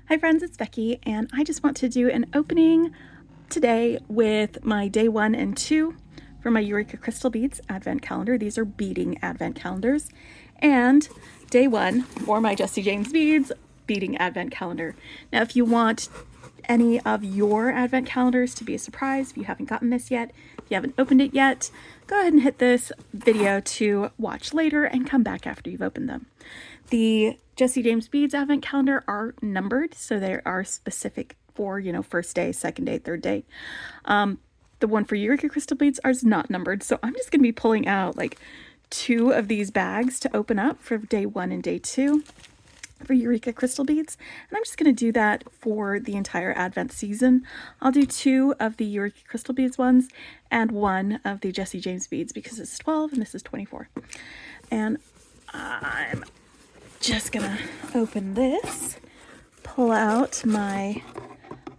Hi friends, it's Becky, and I just want to do an opening today with my day 1 and 2 for my Eureka Crystal Beads Advent Calendar. These are Beading Advent Calendars. And day 1 for my Jesse James Beads Beading Advent Calendar. Now, if you want any of your Advent calendars to be a surprise, if you haven't gotten this yet, if you haven't opened it yet, go ahead and hit this video to watch later and come back after you've opened them. The Jesse James Beads Advent Calendar are numbered, so they are specific for, first day, second day, third day. The one for Eureka Crystal Beads is not numbered, so I'm just going to be pulling out like 2 of these bags to open up for day 1 and day 2 for Eureka Crystal Beads, and I'm just going to do that for the entire Advent season. I'll do 2 of the Eureka Crystal Beads ones and 1 of the Jesse James Beads because it's 12 and this is 24. And I'm just gonna open this, pull out my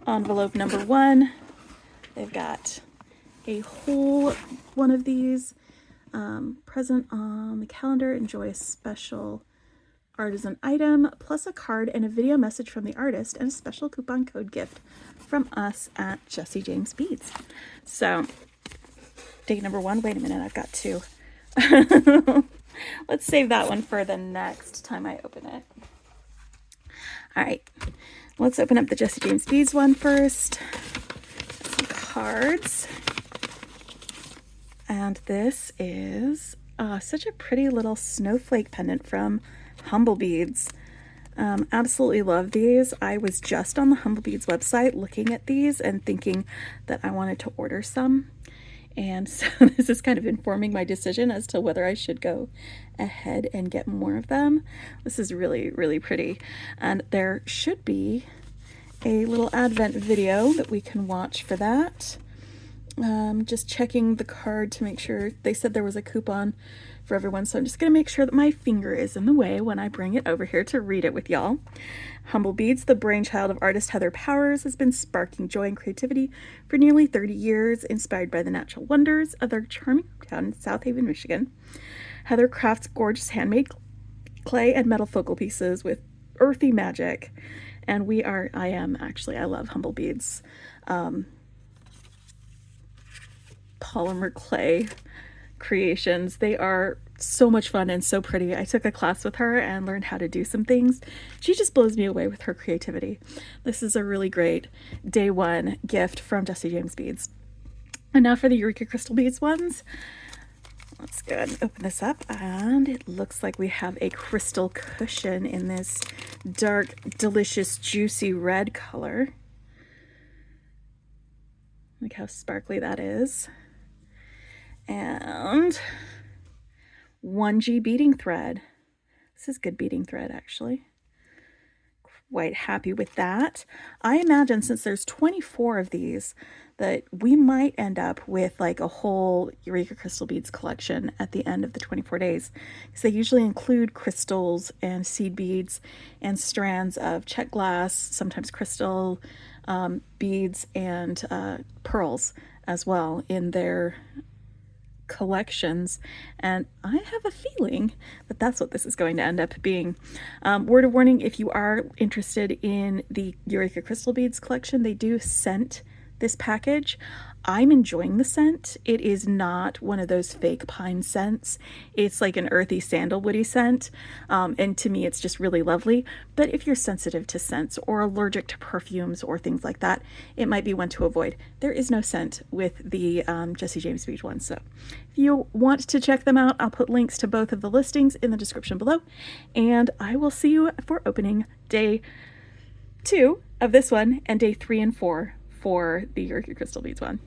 envelope number 1. They've got a whole one of these, present on the calendar, enjoy a special artisan item, plus a card and a video message from the artist and a special coupon code gift from us at Jesse James Beads. So day number 1, wait a minute, I've got 2. Let's save that one for the next time I open it. All right, let's open up the Jesse James Beads one first. Some cards. And this is such a pretty little snowflake pendant from Humble Beads. Absolutely love these. I was just on the Humble Beads website looking at these and thinking that I wanted to order some. And so this is kind of informing my decision as to whether I should go ahead and get more of them. This is really, really pretty. And there should be a little Advent video that we can watch for that. Just checking the card to make sure. They said there was a coupon for everyone, so I'm just going to make sure that my finger is in the way when I bring it over here to read it with y'all. Humble Beads, the brainchild of artist Heather Powers, has been sparking joy and creativity for nearly 30 years, inspired by the natural wonders of their charming town in South Haven, Michigan. Heather crafts gorgeous handmade clay and metal focal pieces with earthy magic, and I love Humble Beads. Polymer clay creations. They are so much fun and so pretty. I took a class with her and learned how to do some things. She just blows me away with her creativity. This is a really great day 1 gift from Jesse James Beads. And now for the Eureka Crystal Beads ones. Let's go ahead and open this up, and it looks like we have a crystal cushion in this dark, delicious, juicy red color. Look how sparkly that is. And 1G beading thread. This is good beading thread, actually. Quite happy with that. I imagine since there's 24 of these that we might end up with like a whole Eureka Crystal Beads collection at the end of the 24 days, because they usually include crystals and seed beads and strands of check glass, sometimes crystal beads and pearls as well in their collections, and I have a feeling that that's what this is going to end up being. Word of warning, if you are interested in the Eureka Crystal Beads collection, they do scent this package. I'm enjoying the scent. It is not one of those fake pine scents. It's like an earthy sandalwoody scent, and to me it's just really lovely. But if you're sensitive to scents or allergic to perfumes or things like that, it might be one to avoid. There is no scent with the Jesse James Beads one, so if you want to check them out, I'll put links to both of the listings in the description below, and I will see you for opening day 2 of this one and day 3 and 4 for the Eureka Crystal Beads one.